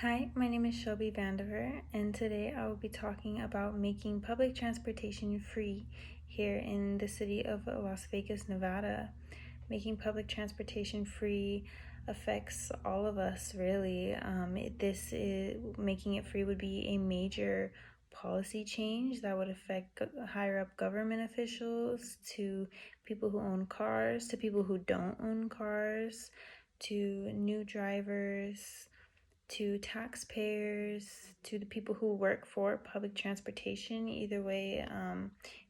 Hi, my name is Shelby Vandiver, and today I will be talking about making public transportation free here in the city of Las Vegas, Nevada. Making public transportation free affects all of us, really. Making it free would be a major policy change that would affect higher up government officials, to people who own cars, to people who don't own cars, to new drivers, to taxpayers, to the people who work for public transportation. Either way,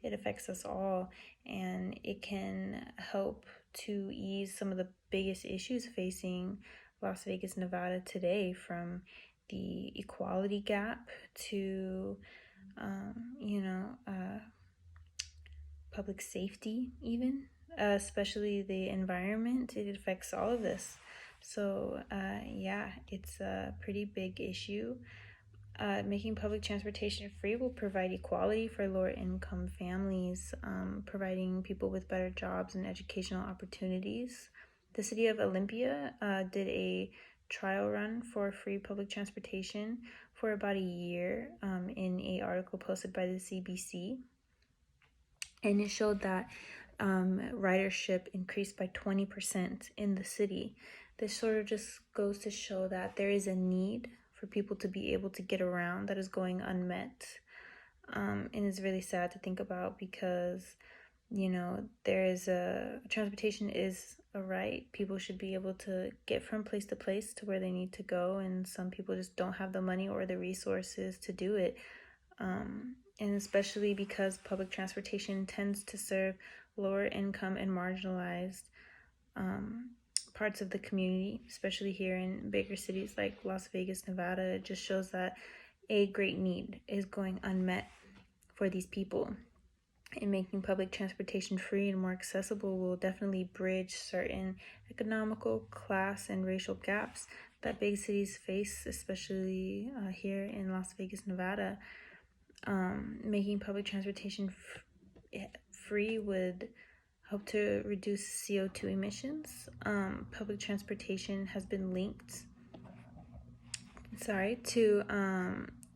it affects us all, and it can help to ease some of the biggest issues facing Las Vegas, Nevada today, from the equality gap to, public safety, even, especially the environment. It affects all of this. So, yeah, it's a pretty big issue. Making public transportation free will provide equality for lower income families, providing people with better jobs and educational opportunities. The city of Olympia did a trial run for free public transportation for about a year, in a article posted by the CBC, and it showed that ridership increased by 20% in the city. This sort of just goes to show that there is a need for people to be able to get around that is going unmet. And it's really sad to think about, because transportation is a right. People should be able to get from place to place to where they need to go, and some people just don't have the money or the resources to do it. And especially because public transportation tends to serve lower income and marginalized parts of the community, especially here in bigger cities like Las Vegas, Nevada. It just shows that a great need is going unmet for these people. And making public transportation free and more accessible will definitely bridge certain economical, class, and racial gaps that big cities face, especially here in Las Vegas, Nevada. Making public transportation free would help to reduce CO2 emissions. Public transportation has been linked, to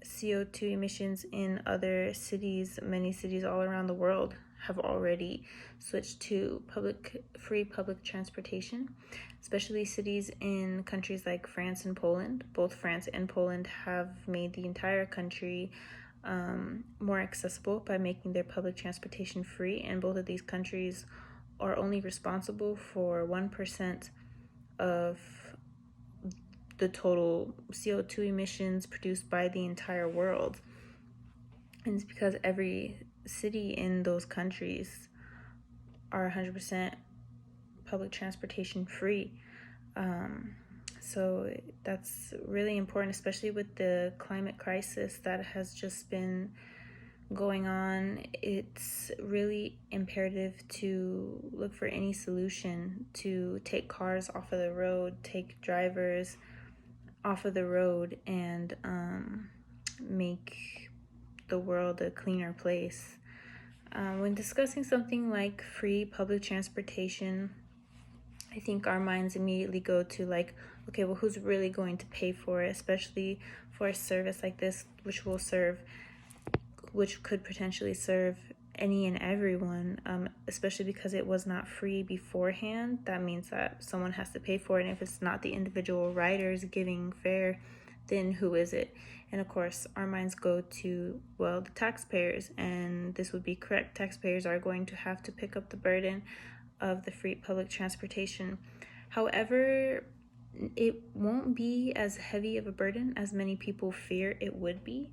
CO2 emissions in other cities. Many cities all around the world have already switched to free public transportation, especially cities in countries like France and Poland. Both France and Poland have made the entire country more accessible by making their public transportation free, and both of these countries are only responsible for 1% of the total CO2 emissions produced by the entire world. And it's because every city in those countries are 100% public transportation free. So that's really important, especially with the climate crisis that has just been going on. It's really imperative to look for any solution to take cars off of the road, take drivers off of the road, and make the world a cleaner place. When discussing something like free public transportation, I think our minds immediately go to, like, okay, well, who's really going to pay for it, especially for a service like this, which could potentially serve any and everyone, especially because it was not free beforehand. That means that someone has to pay for it, and if it's not the individual riders giving fare, then who is it? And of course, our minds go to, well, the taxpayers, and this would be correct. Taxpayers are going to have to pick up the burden of the free public transportation. However, it won't be as heavy of a burden as many people fear it would be.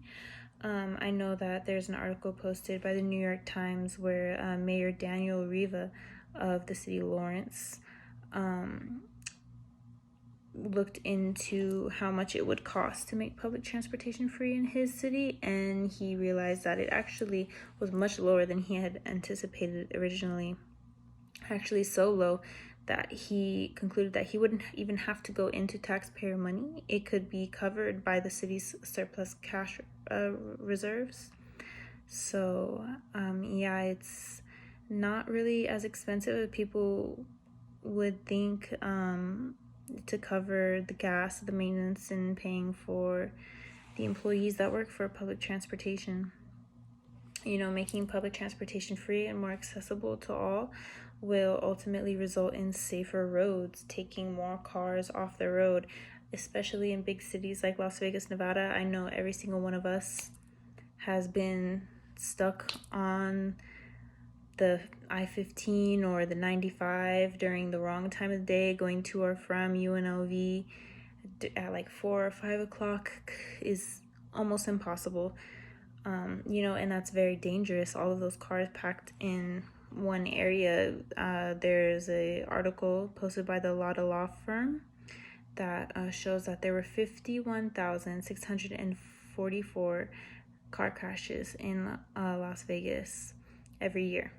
I know that there's an article posted by the New York Times where Mayor Daniel Riva of the city of Lawrence looked into how much it would cost to make public transportation free in his city, and he realized that it actually was much lower than he had anticipated originally. Actually, so low that he concluded that he wouldn't even have to go into taxpayer money. It could be covered by the city's surplus cash reserves. So, yeah, it's not really as expensive as people would think. to cover the gas, the maintenance, and paying for the employees that work for public transportation. Making public transportation free and more accessible to all will ultimately result in safer roads, taking more cars off the road, especially in big cities like Las Vegas, Nevada. I know every single one of us has been stuck on the I-15 or the 95 during the wrong time of the day, going to or from UNLV at like 4 or 5 o'clock is almost impossible. And that's very dangerous. All of those cars packed in one area. There's a article posted by the Lotta Law Firm that shows that there were 51,644 car crashes in Las Vegas every year.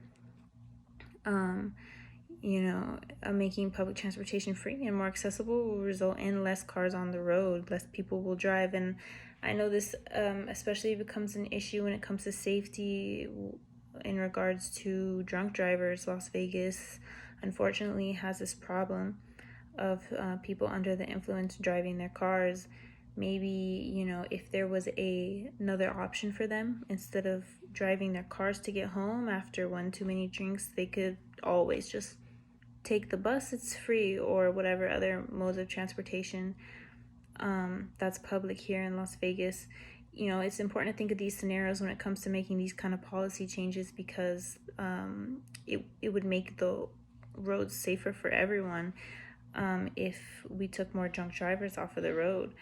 Making public transportation free and more accessible will result in less cars on the road, less people will drive. And I know this especially becomes an issue when it comes to safety in regards to drunk drivers. Las Vegas, unfortunately, has this problem of people under the influence driving their cars. Maybe, if there was another option for them, instead of driving their cars to get home after one too many drinks, they could always just take the bus, it's free, or whatever other modes of transportation that's public here in Las Vegas. It's important to think of these scenarios when it comes to making these kind of policy changes, because it would make the roads safer for everyone if we took more drunk drivers off of the road.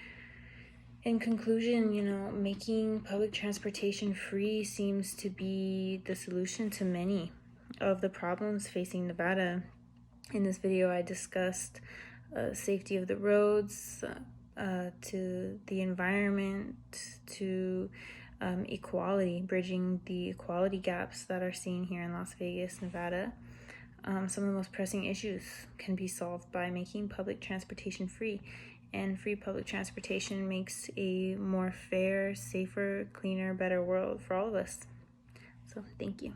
In conclusion, making public transportation free seems to be the solution to many of the problems facing Nevada. In this video, I discussed safety of the roads, to the environment, to equality, bridging the equality gaps that are seen here in Las Vegas, Nevada. Some of the most pressing issues can be solved by making public transportation free. And free public transportation makes a more fair, safer, cleaner, better world for all of us. So, thank you.